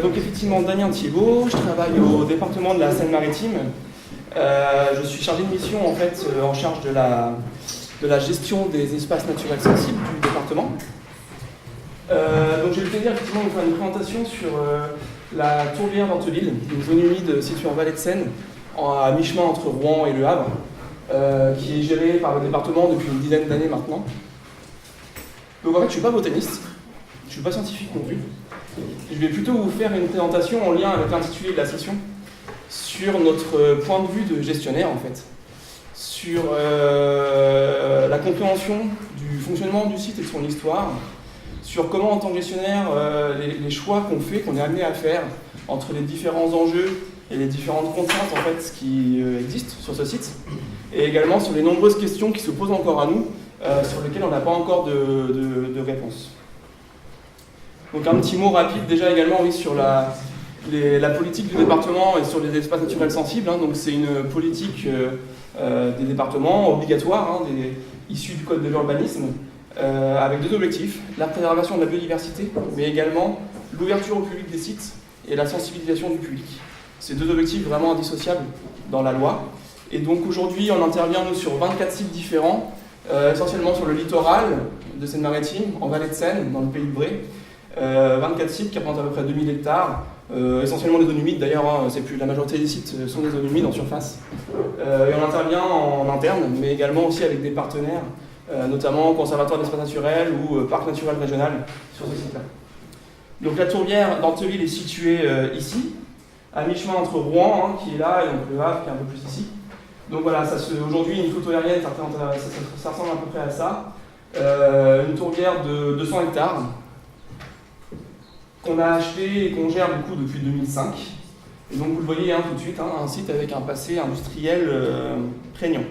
Donc effectivement, Damien Thiebaud, je travaille au département de la Seine-Maritime. Je suis chargé de mission en fait en charge de la gestion des espaces naturels sensibles du département. Donc j'ai le plaisir effectivement de vous faire une présentation sur la tourbière d'Anteville, une zone humide située en Vallée de Seine, à mi-chemin entre Rouen et Le Havre, qui est gérée par le département depuis une dizaine d'années maintenant. Donc en fait je ne suis pas botaniste, je ne suis pas scientifique non plus. Je vais plutôt vous faire une présentation en lien avec l'intitulé de la session sur notre point de vue de gestionnaire en fait, sur la compréhension du fonctionnement du site et de son histoire, sur comment en tant que gestionnaire les choix qu'on est amené à faire entre les différents enjeux et les différentes contraintes en fait qui existent sur ce site, et également sur les nombreuses questions qui se posent encore à nous, sur lesquelles on n'a pas encore de réponse. Donc un petit mot rapide déjà également oui, sur la politique du département et sur les espaces naturels sensibles. Donc c'est une politique des départements obligatoire, issue du code de l'urbanisme, avec deux objectifs, la préservation de la biodiversité, mais également l'ouverture au public des sites et la sensibilisation du public. C'est deux objectifs vraiment indissociables dans la loi. Et donc aujourd'hui on intervient nous, sur 24 sites différents, essentiellement sur le littoral de Seine-Maritime, en Vallée de Seine, dans le pays de Bray. 24 sites qui représentent à peu près 2000 hectares, essentiellement des zones humides d'ailleurs, la majorité des sites sont des zones humides en surface. Et on intervient en interne, mais également aussi avec des partenaires, notamment Conservatoire d'espace naturel ou Parc naturel régional sur ce site-là. Donc la tourbière d'Anteville est située ici, à mi-chemin entre Rouen, qui est là, et donc Le Havre qui est un peu plus ici. Donc voilà, aujourd'hui une photo aérienne, ça ressemble à peu près à ça. Une tourbière de 200 hectares, qu'on a acheté et qu'on gère du coup depuis 2005. Et donc vous le voyez tout de suite, un site avec un passé industriel prégnant.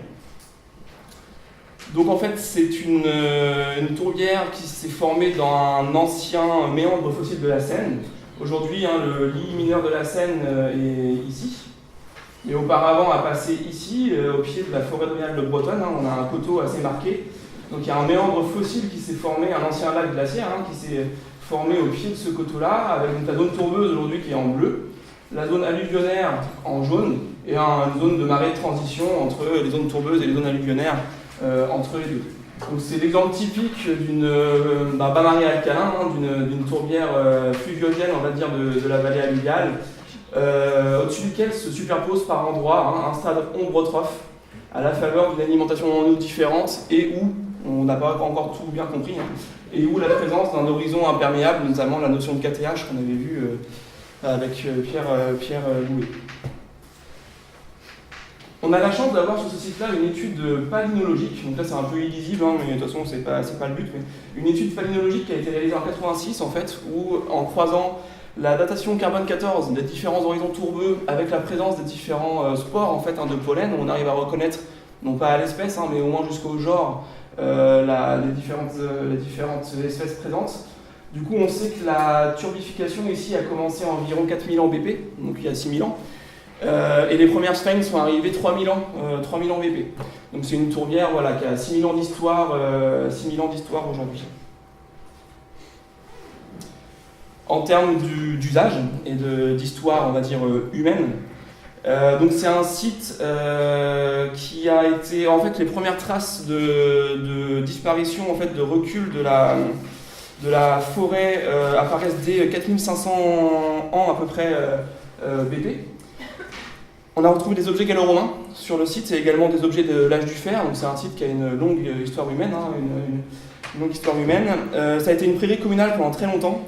Donc en fait c'est une tourbière qui s'est formée dans un ancien méandre fossile de la Seine. Aujourd'hui le lit mineur de la Seine est ici. Et auparavant a passé ici, au pied de la forêt boréale bretonne, on a un coteau assez marqué. Donc il y a un méandre fossile qui s'est formé, un ancien lac glaciaire qui s'est formé au pied de ce coteau-là, avec la zone tourbeuse aujourd'hui qui est en bleu, la zone alluvionnaire en jaune, et une zone de marée de transition entre les zones tourbeuses et les zones alluvionnaires entre les deux. Donc c'est l'exemple typique d'un bas-marais alcalin, d'une tourbière fluviogène, on va dire, de la vallée alluviale, au-dessus duquel se superpose par endroits un stade ombrotrophe, à la faveur d'une alimentation en eau différente et où, on n'a pas encore tout bien compris, et où la présence d'un horizon imperméable, notamment la notion de KTH qu'on avait vu avec Pierre Louet. On a la chance d'avoir sur ce site-là une étude palynologique, donc là c'est un peu illisible, mais de toute façon c'est pas le but, mais une étude palynologique qui a été réalisée en 86 en fait, où en croisant la datation carbone 14 des différents horizons tourbeux avec la présence des différents spores en fait, de pollen, on arrive à reconnaître, non pas à l'espèce, mais au moins jusqu'au genre, les différentes espèces présentes. Du coup, on sait que la turbification ici a commencé à environ 4000 ans BP, donc il y a 6000 ans, et les premières sphaignes sont arrivées 3000 ans BP. Donc c'est une tourbière qui a 6000 ans d'histoire aujourd'hui. En termes d'usage et d'histoire, on va dire, humaine, donc c'est un site qui a été, en fait, les premières traces de disparition, en fait, de recul de la forêt apparaissent dès 4500 ans à peu près BP. On a retrouvé des objets gallo-romains sur le site et également des objets de l'âge du fer, donc c'est un site qui a une longue histoire humaine, une longue histoire humaine. Ça a été une prairie communale pendant très longtemps,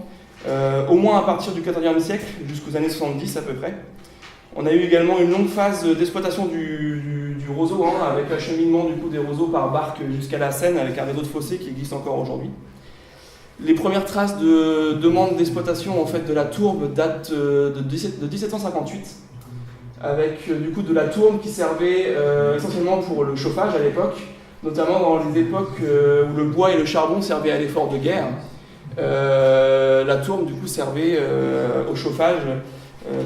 au moins à partir du XIVe siècle, jusqu'aux années 70 à peu près. On a eu également une longue phase d'exploitation du roseau, avec l'acheminement du coup des roseaux par barque jusqu'à la Seine, avec un réseau de fossés qui existe encore aujourd'hui. Les premières traces de demande d'exploitation en fait, de la tourbe datent de 1758, avec du coup de la tourbe qui servait essentiellement pour le chauffage à l'époque, notamment dans les époques où le bois et le charbon servaient à l'effort de guerre. La tourbe du coup servait au chauffage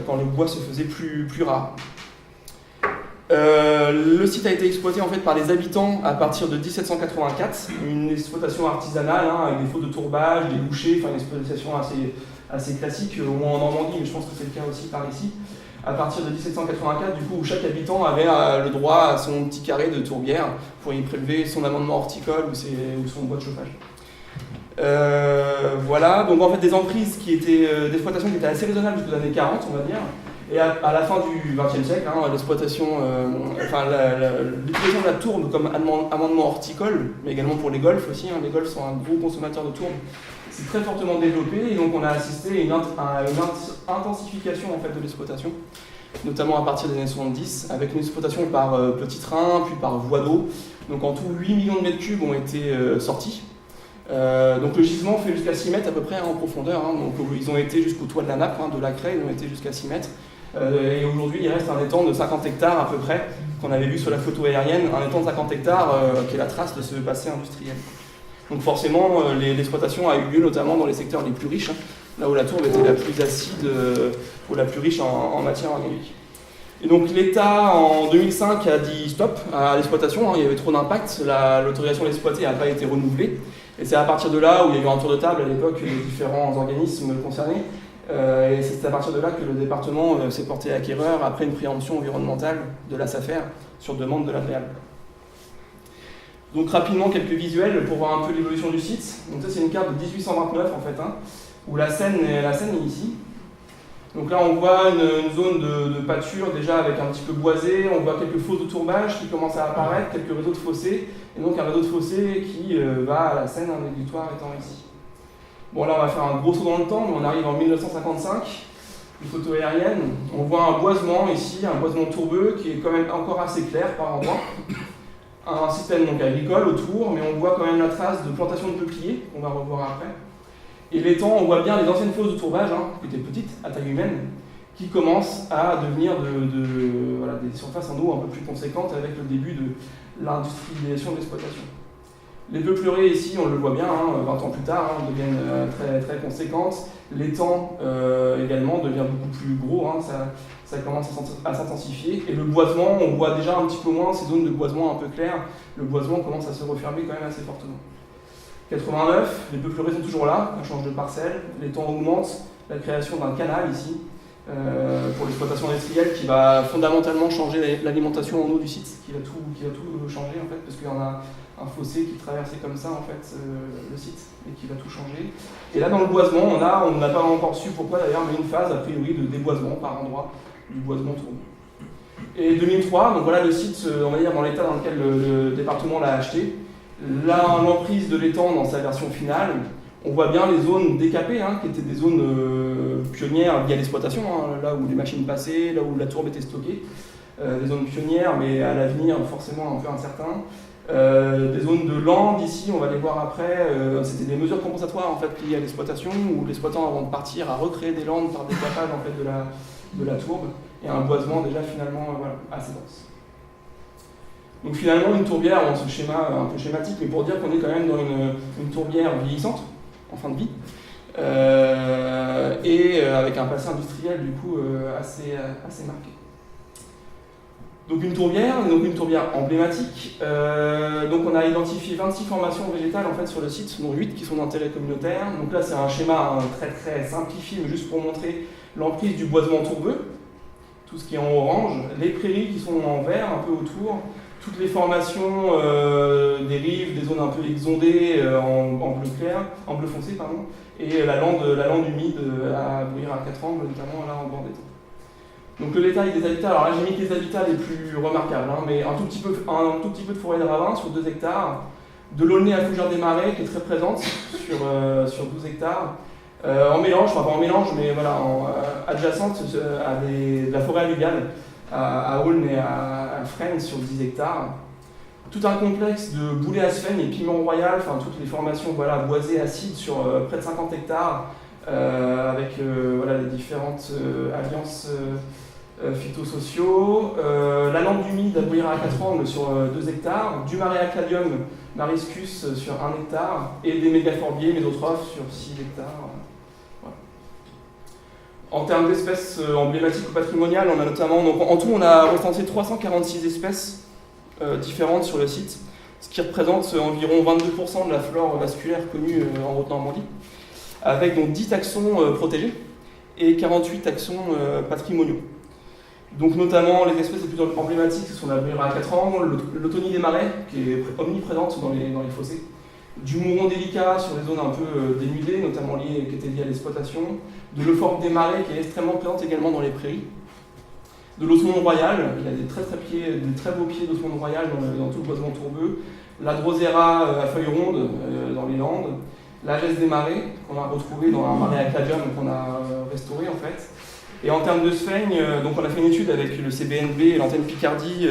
quand le bois se faisait plus rare. Le site a été exploité en fait par les habitants à partir de 1784, une exploitation artisanale avec des faux de tourbage, des bouchers, une exploitation assez classique, au moins en Normandie, mais je pense que c'est le cas aussi par ici, à partir de 1784, du coup, où chaque habitant avait le droit à son petit carré de tourbière pour y prélever son amendement horticole ou son bois de chauffage. Voilà, donc en fait des emprises d'exploitation qui étaient assez raisonnables jusqu'aux années 40, on va dire, et à la fin du XXe siècle, l'exploitation, l'utilisation de la tourbe comme amendement horticole, mais également pour les golfs aussi, les golfs sont un gros consommateur de tourbe, c'est très fortement développé, et donc on a assisté à une intensification en fait, de l'exploitation, notamment à partir des années 70, avec une exploitation par petit train, puis par voie d'eau. Donc en tout, 8 millions de mètres cubes ont été sortis. Donc le gisement fait jusqu'à 6 mètres à peu près en profondeur, donc ils ont été jusqu'au toit de la nappe, de la craie, ils ont été jusqu'à 6 mètres. Et aujourd'hui, il reste un étang de 50 hectares à peu près, qu'on avait vu sur la photo aérienne, un étang de 50 hectares qui est la trace de ce passé industriel. Donc forcément, l'exploitation a eu lieu notamment dans les secteurs les plus riches, là où la tourbe était la plus acide ou la plus riche en matière organique. Et donc l'État, en 2005, a dit stop à l'exploitation, il y avait trop d'impact, l'autorisation d'exploiter n'a pas été renouvelée. Et c'est à partir de là où il y a eu un tour de table à l'époque des différents organismes concernés. Et c'est à partir de là que le département s'est porté acquéreur après une préemption environnementale de la SAFER sur demande de l'ADEAL. Donc rapidement quelques visuels pour voir un peu l'évolution du site. Donc ça c'est une carte de 1829 en fait, où la Seine est ici. Donc là on voit une zone de pâture déjà avec un petit peu boisé, on voit quelques fosses de tourbage qui commencent à apparaître, quelques réseaux de fossés, et donc un réseau de fossés qui va à la Seine, l'exutoire étant ici. Bon là on va faire un gros saut dans le temps, mais on arrive en 1955, une photo aérienne, on voit un boisement ici, un boisement tourbeux qui est quand même encore assez clair par endroits. Un système donc agricole autour, mais on voit quand même la trace de plantation de peupliers, qu'on va revoir après. Et l'étang, on voit bien les anciennes fosses de tourbage, qui étaient petites, à taille humaine, qui commencent à devenir des surfaces en eau un peu plus conséquentes avec le début de l'industrialisation de l'exploitation. Les peupleraies ici, on le voit bien, 20 ans plus tard, deviennent très, très conséquentes. L'étang également devient beaucoup plus gros, ça commence à s'intensifier. Et le boisement, on voit déjà un petit peu moins ces zones de boisement un peu claires. Le boisement commence à se refermer quand même assez fortement. 89, les peupleraies sont toujours là, on change de parcelle, l'étang augmente, la création d'un canal ici, pour l'exploitation industrielle qui va fondamentalement changer l'alimentation en eau du site, qui va tout changer en fait, parce qu'il y en a un fossé qui traversait comme ça en fait le site et qui va tout changer. Et là dans le boisement, on n'a pas encore su pourquoi d'ailleurs, mais une phase a priori de déboisement par endroit du boisement tourné. Et 2003, donc voilà le site, on va dire dans l'état dans lequel le département l'a acheté. Là, l'emprise de l'étang dans sa version finale, on voit bien les zones décapées, qui étaient des zones pionnières via l'exploitation, là où les machines passaient, là où la tourbe était stockée. Des zones pionnières, mais à l'avenir forcément un peu incertain. Des zones de landes ici, on va les voir après, c'était des mesures compensatoires en fait, liées à l'exploitation, où l'exploitant avant de partir a recréé des landes par décapage en fait, de la tourbe, et un boisement déjà finalement assez dense. Donc finalement une tourbière, ce schéma un peu schématique, mais pour dire qu'on est quand même dans une tourbière vieillissante, en fin de vie, et avec un passé industriel du coup assez marqué. Donc une tourbière emblématique. Donc on a identifié 26 formations végétales en fait sur le site, dont 8 qui sont d'intérêt communautaire. Donc là c'est un schéma très très simplifié, mais juste pour montrer l'emprise du boisement tourbeux, tout ce qui est en orange, les prairies qui sont en vert un peu autour, toutes les formations des rives, des zones un peu exondées en bleu clair, en bleu foncé pardon, et la lande humide à Bruyères à 4 angles, notamment là en bord d'étang. Donc le détail des habitats, alors là j'ai mis les habitats les plus remarquables, mais un tout petit peu de forêt de ravin sur 2 hectares, de l'aulnay à Fougères des Marais qui est très présente sur 12 hectares, en mélange, enfin pas en mélange, mais voilà, adjacente à de la forêt alluviale, à Aulne et à Fresnes sur 10 hectares. Tout un complexe de boulets à sphène et piment royal, enfin toutes les formations boisées acides sur près de 50 hectares, avec les différentes alliances phytosociaux, la lande humide à Bruyères à 4 angles sur 2 hectares, du marais Acadium mariscus sur 1 hectare, et des mégaforbiers mésotrophes sur 6 hectares. En termes d'espèces emblématiques ou patrimoniales, on a notamment, donc en tout on a recensé 346 espèces différentes sur le site, ce qui représente environ 22% de la flore vasculaire connue en Haute-Normandie. avec donc 10 taxons protégés et 48 taxons patrimoniaux. Donc notamment les espèces les plus emblématiques sont la Bruyère à 4 ans, l'Autonie des marais, qui est omniprésente dans les fossés, du mouron délicat sur les zones un peu dénudées, notamment qui étaient liées à l'exploitation, de l'euphorbe des marais qui est extrêmement présente également dans les prairies, de l'osmond royal, il y a des très beaux pieds d'osmond royal dans tout le boisement tourbeux, la drosera à feuilles rondes dans les Landes, la gesse des marais qu'on a retrouvé dans un marais à clavium qu'on a restauré en fait. Et en termes de sphaigne, donc on a fait une étude avec le CBNB et l'antenne Picardie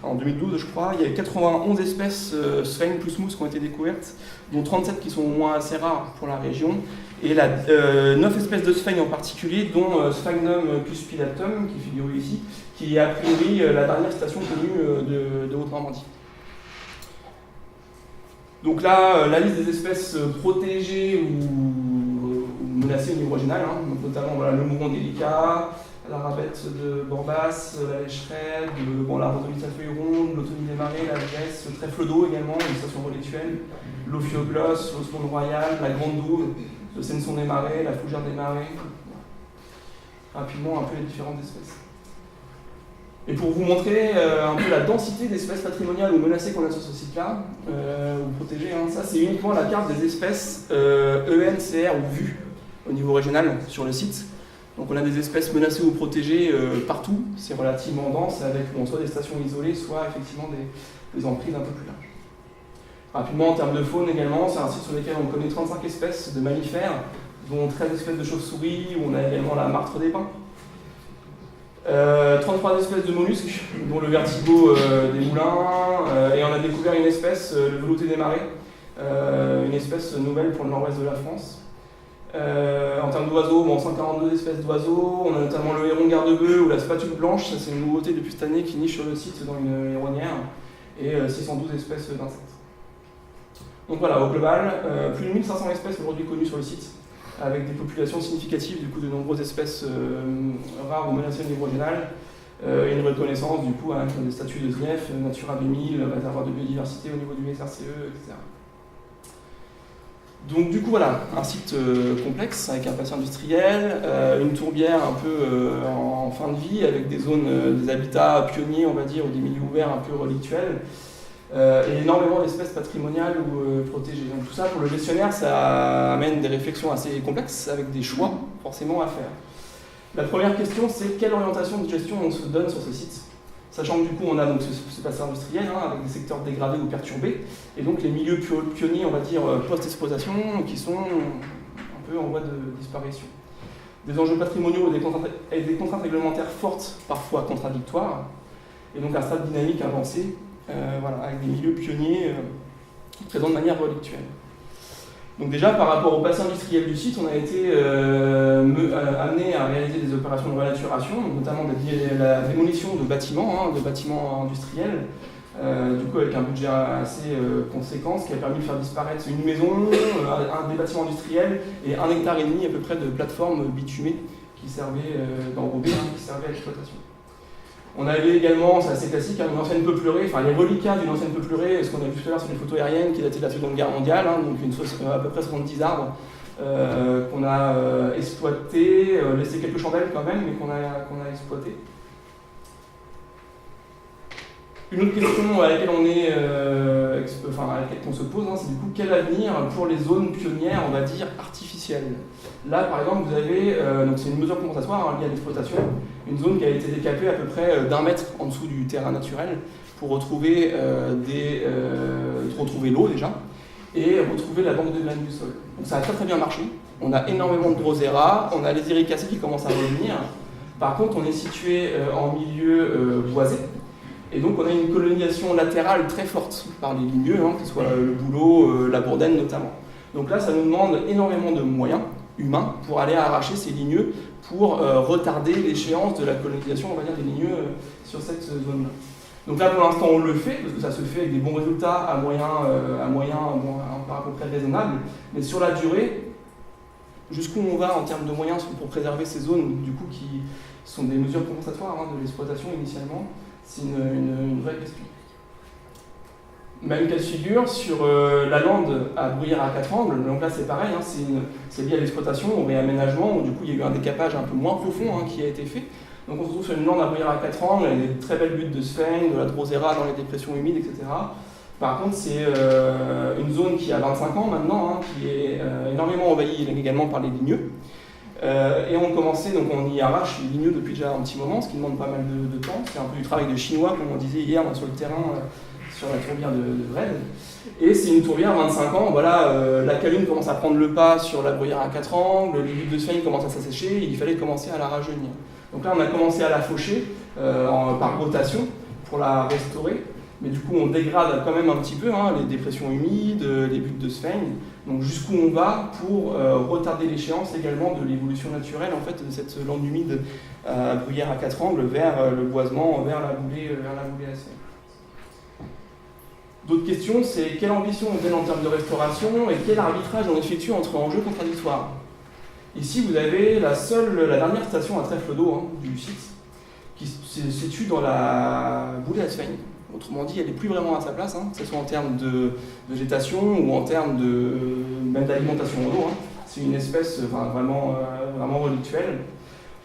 en 2012 je crois. Il y a 91 espèces sphaigne plus mousse qui ont été découvertes, dont 37 qui sont au moins assez rares pour la région. Et 9 espèces de sphaigne en particulier, dont Sphagnum cuspidatum, qui figure ici, qui est a priori la dernière station connue de Haute-Normandie. Donc là, la liste des espèces protégées ou menacées au niveau régional, hein, donc notamment voilà, le mouron délicat, la rabette de Bordas, la lècherette, la rhodolite à feuilles rondes, l'autonie des marais, la gesse, le trèfle d'eau également, une station relictuelle, l'ophioglosse, l'osmond royal, la grande douve, le senson des marais, la fougère des marais. Rapidement, un peu les différentes espèces. Et pour vous montrer un peu la densité d'espèces patrimoniales ou menacées qu'on a sur ce site-là, ou protégées, hein, ça c'est uniquement la carte des espèces ENCR ou vues au niveau régional sur le site. Donc on a des espèces menacées ou protégées partout, c'est relativement dense, avec soit des stations isolées, soit effectivement des emprises un peu plus larges. Rapidement, en termes de faune également, c'est un site sur lequel on connaît 35 espèces de mammifères, dont 13 espèces de chauves-souris, où on a également la martre des pins. 33 espèces de mollusques, dont le vertigo des moulins, et on a découvert une espèce, le velouté des marais, une espèce nouvelle pour le nord-ouest de la France. En termes d'oiseaux, 142 espèces d'oiseaux, on a notamment le héron garde-bœuf ou la spatule blanche, ça c'est une nouveauté depuis cette année qui niche sur le site dans une héronnière, et 612 espèces d'insectes. Donc voilà, au global, plus de 1500 espèces aujourd'hui connues sur le site, avec des populations significatives du coup, de nombreuses espèces rares ou menacées au niveau régional, et une reconnaissance du coup avec des statuts de SNEF, Natura 2000, réservoir de biodiversité au niveau du SRCE, etc. Donc du coup voilà, un site complexe avec un passé industriel, une tourbière un peu en fin de vie avec des zones, des habitats pionniers on va dire, ou des milieux ouverts un peu relictuels, et énormément d'espèces patrimoniales ou protégées. Donc tout ça pour le gestionnaire ça amène des réflexions assez complexes avec des choix forcément à faire. La première question c'est quelle orientation de gestion on se donne sur ce site ? Sachant que du coup on a donc ce passé industriel hein, avec des secteurs dégradés ou perturbés, et donc les milieux pionniers, on va dire post-exploitation, qui sont un peu en voie de disparition. Des enjeux patrimoniaux et des contraintes réglementaires fortes, parfois contradictoires, et donc un stade dynamique avancé, voilà, avec des milieux pionniers présents de manière relictuelle. Donc déjà, par rapport au passé industriel du site, on a été amené à réaliser des opérations de renaturation, notamment la démolition de bâtiments industriels, du coup avec un budget assez conséquent, ce qui a permis de faire disparaître une maison, des bâtiments industriels et 1,5 hectare à peu près de plateformes bitumées qui servaient d'enrobées, qui servaient à l'exploitation. On avait également, c'est assez classique, une ancienne peupleraie, enfin les reliquats d'une ancienne peupleraie, ce qu'on a vu tout à l'heure sur les photos aériennes qui dataient de la Seconde Guerre mondiale, donc à peu près 70 arbres qu'on a exploités, laissé quelques chandelles quand même, mais qu'on a exploités. Une autre question à laquelle on se pose, c'est du coup quel avenir pour les zones pionnières, on va dire, artificielles. Là, par exemple, vous avez, donc c'est une mesure compensatoire liée à l'exploitation, une zone qui a été décapée à peu près d'1 mètre en dessous du terrain naturel pour retrouver l'eau déjà et retrouver la banque de graines du sol. Donc ça a très très bien marché. On a énormément de drosera, on a les éricacées qui commencent à revenir. Par contre, on est situé en milieu boisé. Et donc on a une colonisation latérale très forte par les ligneux, que ce soit le bouleau, la bourdaine notamment. Donc là, ça nous demande énormément de moyens humains pour aller arracher ces ligneux, pour retarder l'échéance de la colonisation, on va dire, des ligneux sur cette zone-là. Donc là, pour l'instant, on le fait, parce que ça se fait avec des bons résultats à peu près raisonnable, mais sur la durée, jusqu'où on va en termes de moyens pour préserver ces zones, du coup, qui sont des mesures compensatoires de l'exploitation initialement, c'est une vraie question. Même cas de figure sur la lande à Bruyères à 4 angles. Donc là, c'est pareil, hein, c'est lié à l'exploitation, au réaménagement, où du coup, il y a eu un décapage un peu moins profond hein, qui a été fait. Donc on se retrouve sur une lande à Bruyères à 4 angles, avec des très belles buttes de sphènes, de la drosera dans les dépressions humides, etc. Par contre, c'est une zone qui a 25 ans maintenant, hein, qui est énormément envahie également par les ligneux. Et on commençait, donc on y arrache les ligneux depuis déjà un petit moment, ce qui demande pas mal de temps. C'est un peu du travail de chinois, comme on disait hier sur le terrain, sur la tourbière de Vred. Et c'est une tourbière à 25 ans, voilà, la calune commence à prendre le pas sur la Bruyère à 4 angles, les buttes de sphène commencent à s'assécher, il fallait commencer à la rajeunir. Donc là, on a commencé à la faucher par rotation pour la restaurer. Mais du coup, on dégrade quand même un petit peu hein, les dépressions humides, les buttes de sphène. Donc jusqu'où on va pour retarder l'échéance également de l'évolution naturelle en fait, de cette lande humide à Bruyères à 4 angles vers le boisement, vers la boulée à sphène. D'autres questions, c'est quelle ambition on donne en termes de restauration et quel arbitrage on effectue entre enjeux contradictoires. Ici, vous avez la dernière station à trèfle d'eau hein, du site qui se situe dans la boulée à sphène. Autrement dit, elle n'est plus vraiment à sa place, hein, que ce soit en termes de végétation ou en termes même d'alimentation en eau. Hein. C'est une espèce vraiment relictuelle.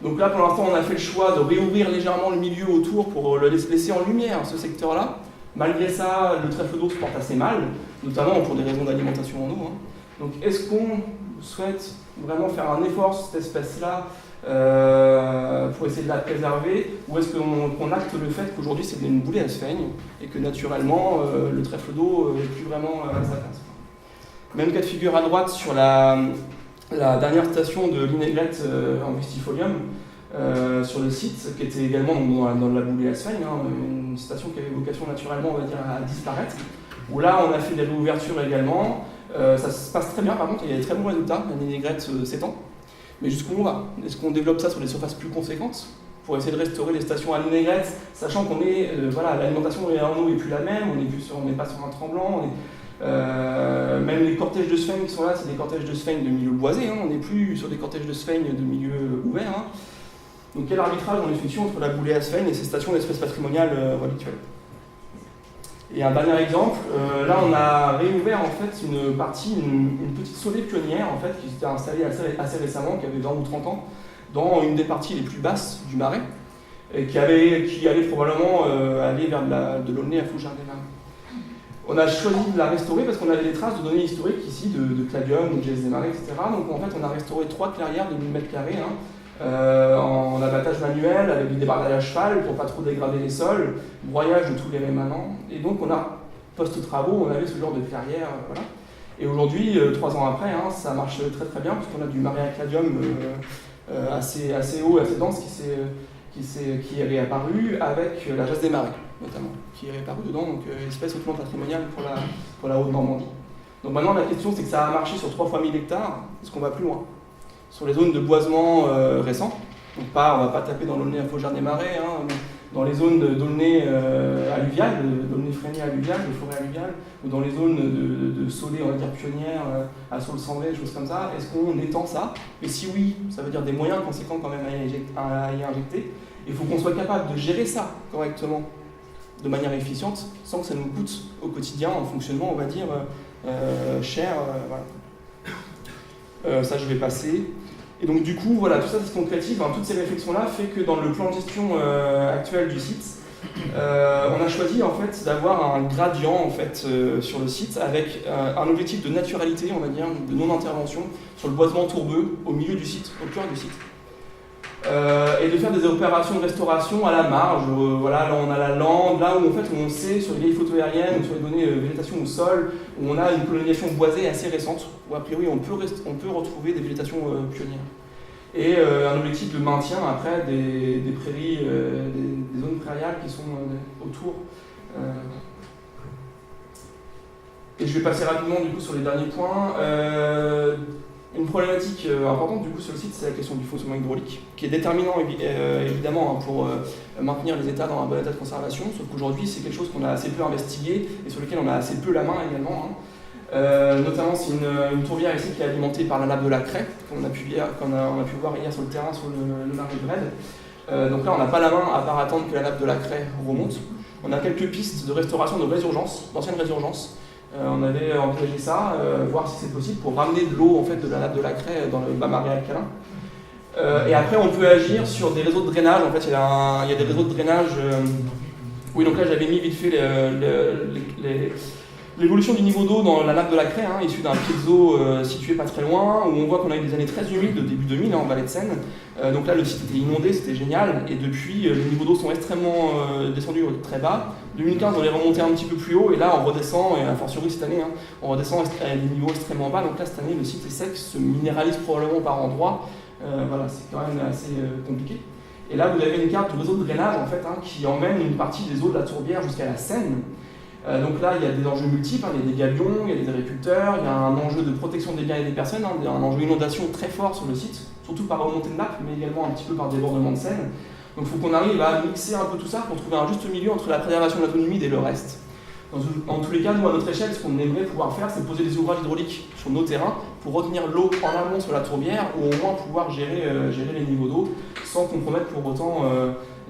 Donc là, pour l'instant, on a fait le choix de réouvrir légèrement le milieu autour pour le laisser en lumière, ce secteur-là. Malgré ça, le trèfle d'eau se porte assez mal, notamment pour des raisons d'alimentation en eau. Hein. Donc est-ce qu'on souhaite vraiment faire un effort sur cette espèce-là pour essayer de la préserver, ou est-ce qu'on acte le fait qu'aujourd'hui c'est une boulée à sphène et que naturellement le trèfle d'eau n'est plus vraiment à sa place. Même cas de figure à droite sur la dernière station de l'inégrette en vestifolium sur le site, qui était également dans la boulée à sphène, hein, une station qui avait vocation naturellement on va dire, à disparaître, où là on a fait des réouvertures également. Ça se passe très bien par contre, il y a des très bons résultats, l'inégrette s'étend. Mais jusqu'où on va? Est-ce qu'on développe ça sur des surfaces plus conséquentes pour essayer de restaurer les stations à l'inégrette, sachant qu'on est, l'alimentation en eau n'est plus la même, on n'est pas sur un tremblant, même les cortèges de sphènes qui sont là, c'est des cortèges de sphènes de milieu boisé, hein, on n'est plus sur des cortèges de sphènes de milieu ouvert. Hein. Donc quel arbitrage on effectue entre la boulée à sphène et ces stations d'espèces patrimoniales relictuelles? Et un dernier exemple, là on a réouvert en fait une petite saulée pionnière en fait, qui s'était installée assez récemment, qui avait 20 ou 30 ans, dans une des parties les plus basses du marais, et qui allait probablement aller vers de l'Aulnay à Fougères-des-Marais. On a choisi de la restaurer parce qu'on avait des traces de données historiques ici, de cladium, de gels des marais, etc. Donc en fait on a restauré 3 clairières de 1000 m², hein, en abattage manuel, avec du débardage à cheval pour pas trop dégrader les sols, broyage de tous les rémanents. Et donc on a, post-travaux, on avait ce genre de clairière. Voilà. Et aujourd'hui, 3 ans après, hein, ça marche très très bien, puisqu'on a du marais à cladium assez haut, assez dense qui est réapparu avec la jasse des marais, notamment, qui est réapparu dedans, donc espèce hautement patrimoniale pour la Haute-Normandie. Donc maintenant la question c'est que ça a marché sur 3 fois 1000 hectares, est-ce qu'on va plus loin? Sur les zones de boisement récents, donc on va pas taper dans l'Aulnay à Fougères-des-Marais, hein, dans les zones d'Aulnay alluviales, d'Aulnay freiné alluviales, de forêt alluviale, ou dans les zones de saulée, on va dire pionnières, à Saule-Cendrée, des choses comme ça, est-ce qu'on étend ça? Et si oui, ça veut dire des moyens conséquents quand même à y injecter. Il faut qu'on soit capable de gérer ça correctement, de manière efficiente, sans que ça nous coûte au quotidien, en fonctionnement, on va dire, cher. Voilà. Ça, je vais passer. Et donc du coup, voilà, tout ça se concrétise, toutes ces réflexions-là fait que dans le plan de gestion actuel du site, on a choisi en fait d'avoir un gradient en fait sur le site avec un objectif de naturalité, on va dire, de non-intervention sur le boisement tourbeux au milieu du site, au cœur du site. Et de faire des opérations de restauration à la marge. Voilà, là on a la lande, là où en fait on sait sur les vieilles photos aériennes ou sur les données végétation au sol, où on a une colonisation boisée assez récente, où a priori on peut retrouver des végétations pionnières. Et un objectif de maintien après des prairies, des zones prairiales qui sont autour. Et je vais passer rapidement du coup sur les derniers points. Une problématique importante du coup sur le site, c'est la question du fonctionnement hydraulique, qui est déterminant évidemment pour maintenir les états dans un bon état de conservation, sauf qu'aujourd'hui c'est quelque chose qu'on a assez peu investigué et sur lequel on a assez peu la main également. Hein. Notamment c'est une tourbière ici qui est alimentée par la nappe de la Craie, qu'on a pu voir hier sur le terrain sur le marais de Vred. Donc là on n'a pas la main à part attendre que la nappe de la Craie remonte. On a quelques pistes de restauration de résurgences, d'anciennes résurgences. On avait envisagé ça, voir si c'est possible pour ramener de l'eau en fait, de la nappe de la craie dans le bas marais alcalin. Et après, on peut agir sur des réseaux de drainage. En fait, il y a des réseaux de drainage. Oui, donc là, j'avais mis vite fait l'évolution du niveau d'eau dans la nappe de la craie, issue d'un pied d'eau situé pas très loin, où on voit qu'on a eu des années très humides, début 2000, en Vallée de Seine. Donc là, le site était inondé, c'était génial. Et depuis, les niveaux d'eau sont extrêmement descendus très bas. 2015, on est remonté un petit peu plus haut, et là, on redescend, et a fortiori cette année, on redescend à des niveaux extrêmement bas. Donc là, cette année, le site est sec, se minéralise probablement par endroits. Voilà, c'est quand même assez compliqué. Et là, vous avez une carte de réseau de drainage en fait, qui emmène une partie des eaux de la tourbière jusqu'à la Seine. Donc là, il y a des enjeux multiples, il y a des gabions, il y a des agriculteurs, il y a un enjeu de protection des biens et des personnes, il y a un enjeu inondation très fort sur le site, surtout par remontée de nappe, mais également un petit peu par débordement de Seine. Donc il faut qu'on arrive à mixer un peu tout ça pour trouver un juste milieu entre la préservation de la zone humide et le reste. Dans tous les cas, nous, à notre échelle, ce qu'on aimerait pouvoir faire, c'est poser des ouvrages hydrauliques sur nos terrains pour retenir l'eau en amont sur la tourbière, ou au moins pouvoir gérer les niveaux d'eau sans compromettre pour autant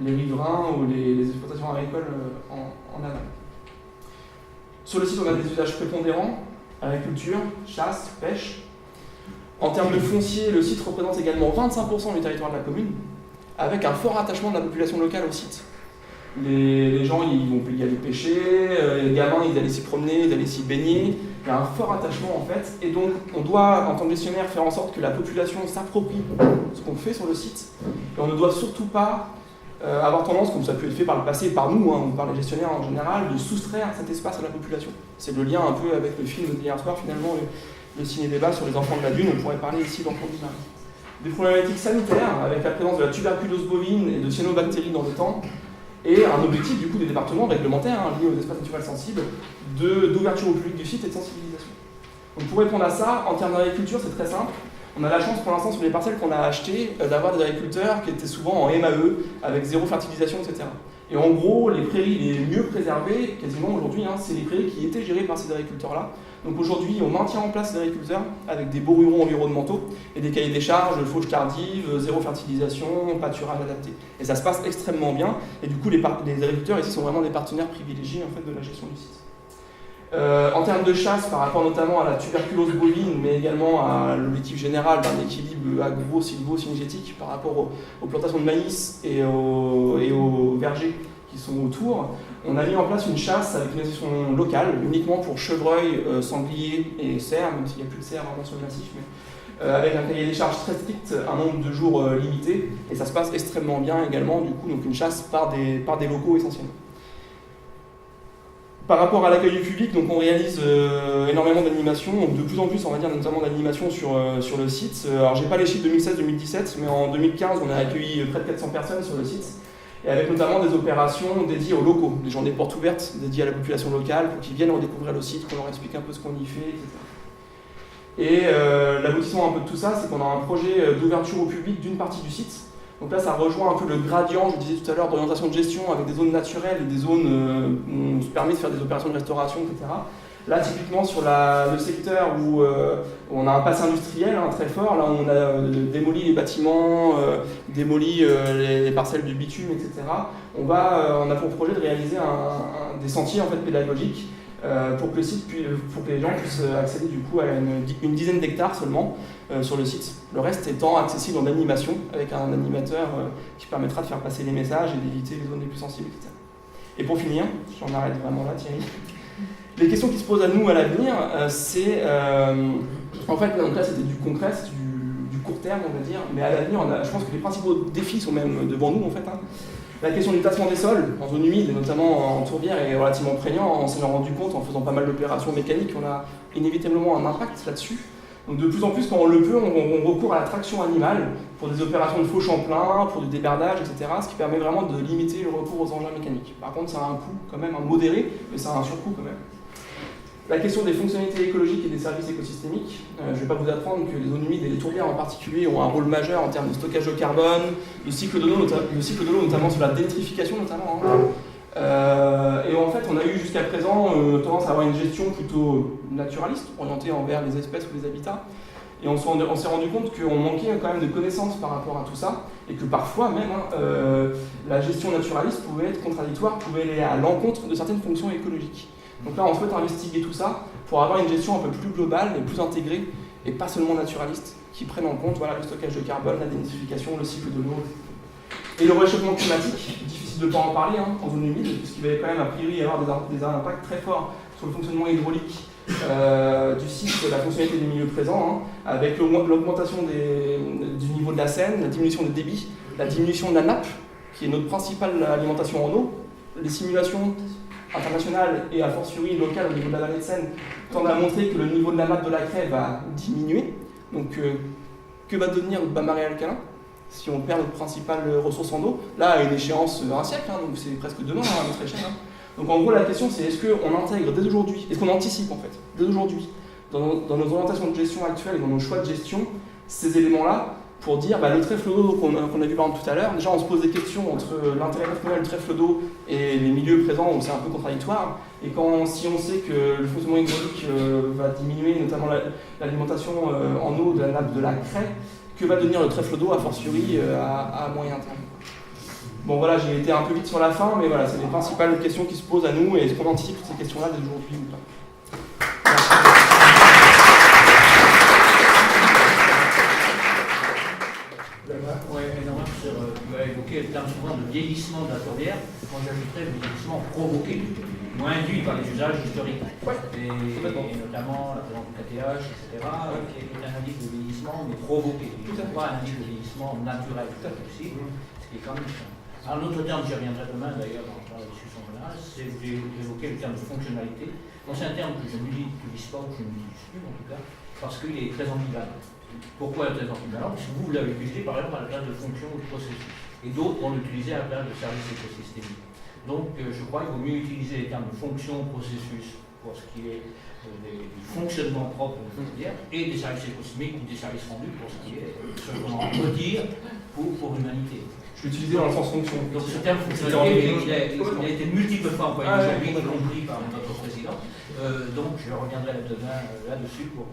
les riverains ou les exploitations agricoles en aval. Sur le site, on a des usages prépondérants, agriculture, chasse, pêche. En termes de foncier, le site représente également 25% du territoire de la commune, avec un fort attachement de la population locale au site. Les gens ils vont y aller pêcher, les gamins ils allaient s'y promener, ils allaient s'y baigner. Il y a un fort attachement en fait, et donc on doit en tant que gestionnaire faire en sorte que la population s'approprie ce qu'on fait sur le site. Et on ne doit surtout pas avoir tendance, comme ça a pu être fait par le passé, par nous, ou par les gestionnaires en général, de soustraire cet espace à la population. C'est le lien un peu avec le film d'hier soir finalement, le ciné-débat sur les enfants de la Dune, on pourrait parler ici d'enfants du Marais. Des problématiques sanitaires avec la présence de la tuberculose bovine et de cyanobactéries dans le temps. Et un objectif du coup des départements réglementaires liés aux espaces naturels sensibles d'ouverture au public du site et de sensibilisation. Donc pour répondre à ça, en termes d'agriculture, c'est très simple. On a la chance pour l'instant sur les parcelles qu'on a achetées d'avoir des agriculteurs qui étaient souvent en MAE, avec zéro fertilisation, etc. Et en gros, les prairies les mieux préservées, quasiment aujourd'hui, c'est les prairies qui étaient gérées par ces agriculteurs-là. Donc aujourd'hui, on maintient en place ces agriculteurs avec des beaux ruraux environnementaux et des cahiers des charges, fauche tardive, zéro fertilisation, pâturage adapté. Et ça se passe extrêmement bien. Et du coup, les agriculteurs ici sont vraiment des partenaires privilégiés en fait, de la gestion du site. En termes de chasse, par rapport notamment à la tuberculose bovine, mais également à l'objectif général d'un équilibre agro-sylvo-synergétique par rapport aux plantations de maïs et aux vergers qui sont autour, on a mis en place une chasse avec une association locale, uniquement pour chevreuils, sangliers et cerfs, même s'il n'y a plus de cerfs vraiment sur le massif, mais avec un cahier des charges très strict, un nombre de jours limité, et ça se passe extrêmement bien également, du coup, donc une chasse par des locaux essentiellement. Par rapport à l'accueil du public, donc on réalise énormément d'animations, de plus en plus on va dire notamment d'animations sur le site. Alors j'ai pas les chiffres 2016-2017, mais en 2015 on a accueilli près de 400 personnes sur le site, et avec notamment des opérations dédiées aux locaux, des journées portes ouvertes dédiées à la population locale pour qu'ils viennent redécouvrir le site, qu'on leur explique un peu ce qu'on y fait, etc. Et l'aboutissement un peu de tout ça, c'est qu'on a un projet d'ouverture au public d'une partie du site. Donc là, ça rejoint un peu le gradient, je disais tout à l'heure, d'orientation de gestion avec des zones naturelles et des zones où on se permet de faire des opérations de restauration, etc. Là, typiquement, sur le secteur où on a un passé industriel très fort, là on a démoli les bâtiments, démoli les parcelles de bitume, etc. On a pour projet de réaliser des sentiers en fait, pédagogiques pour que les gens puissent accéder du coup à une dizaine d'hectares seulement sur le site. Le reste étant accessible en animation avec un animateur qui permettra de faire passer les messages et d'éviter les zones les plus sensibles, etc. Et pour finir, j'en arrête vraiment là Thierry, les questions qui se posent à nous à l'avenir, c'est en fait donc là c'était du concret, c'est du court terme on va dire, mais à l'avenir je pense que les principaux défis sont même devant nous en fait. La question du tassement des sols en zone humide, et notamment en tourbière, est relativement prégnant. On s'en est rendu compte en faisant pas mal d'opérations mécaniques, on a inévitablement un impact là-dessus. Donc de plus en plus, quand on le peut, on recourt à la traction animale pour des opérations de fauche en plein, pour du débardage, etc. Ce qui permet vraiment de limiter le recours aux engins mécaniques. Par contre, ça a un coût quand même, un modéré, mais ça a un surcoût quand même. La question des fonctionnalités écologiques et des services écosystémiques. Je ne vais pas vous apprendre que les zones humides et les tourbières en particulier ont un rôle majeur en termes de stockage de carbone, le cycle de l'eau notamment sur la dénitrification notamment. Et en fait, on a eu jusqu'à présent tendance à avoir une gestion plutôt naturaliste, orientée envers les espèces ou les habitats. Et on s'est rendu compte qu'on manquait quand même de connaissances par rapport à tout ça, et que parfois même la gestion naturaliste pouvait être contradictoire, pouvait aller à l'encontre de certaines fonctions écologiques. Donc là, on souhaite investiguer tout ça pour avoir une gestion un peu plus globale et plus intégrée, et pas seulement naturaliste, qui prenne en compte le stockage de carbone, la dénidification, le cycle de l'eau. Et le réchauffement climatique, difficile de ne pas en parler en zone humide, puisqu'il va quand même a priori y avoir des impacts très forts sur le fonctionnement hydraulique du site, la fonctionnalité des milieux présents, avec l'augmentation du niveau de la Seine, la diminution des débits, la diminution de la nappe, qui est notre principale alimentation en eau. Les simulations internationales et a fortiori locales au niveau de la vallée de Seine tendent à montrer que le niveau de la nappe de la Craie va diminuer. Donc que va devenir le bas-marais alcalin si on perd notre principale ressource en eau, là à une échéance un siècle, donc c'est presque demain à notre échelle. Donc en gros la question c'est est-ce qu'on intègre dès aujourd'hui, est-ce qu'on anticipe en fait, dès aujourd'hui, dans nos orientations de gestion actuelles et dans nos choix de gestion, ces éléments-là, pour dire le trèfle d'eau qu'on a vu par exemple tout à l'heure, déjà on se pose des questions entre l'intérêt personnel du trèfle d'eau et les milieux présents où c'est un peu contradictoire, et si on sait que le fonctionnement hydraulique va diminuer, notamment l'alimentation en eau de la nappe de la Craie, que va devenir le trèfle d'eau a fortiori à moyen terme. Bon voilà, j'ai été un peu vite sur la fin, mais voilà, c'est les principales questions qui se posent à nous, et est-ce qu'on anticipe ces questions-là dès aujourd'hui ou pas? Oui, tu as évoqué le terme souvent de vieillissement de la tourbière. Moi j'ajouterais le vieillissement provoqué, ou induit par les usages historiques. Et notamment la présence du KTH, etc., qui est un indice de vieillissement, mais provoqué. Pas un indice de vieillissement naturel, aussi, ce qui est quand même. Un autre terme, j'y reviendrai demain d'ailleurs dans la discussion générale, c'est d'évoquer le terme de fonctionnalité. Bon, c'est un terme que je n'utilise pas, ou que je n'utilise plus en tout cas, parce qu'il est très ambivalent. Pourquoi il est très ambivalent? Parce que vous l'avez utilisé par exemple à la place de fonction ou de processus, et d'autres vont l'utiliser à la place de service écosystémique. Donc je crois qu'il vaut mieux utiliser les termes de fonction, processus pour ce qui est du fonctionnement propre de la filière, et des services écosystémiques ou des services rendus pour ce qui est ce qu'on retire pour l'humanité. Je l'ai utilisé dans le sens fonction. Donc ce terme fonctionnalité, il a été multiples fois employé aujourd'hui, y compris par notre président. Donc je reviendrai demain là-dessus pour.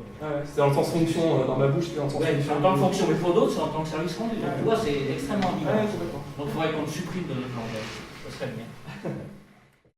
C'était dans le sens fonction, dans ma bouche, c'était dans le sens fonction. En tant que fonction, mais pour d'autres, c'est en tant que service rendu. Donc tu vois, c'est extrêmement ambivalent. Donc il faudrait qu'on le supprime de notre langage. Ça serait bien.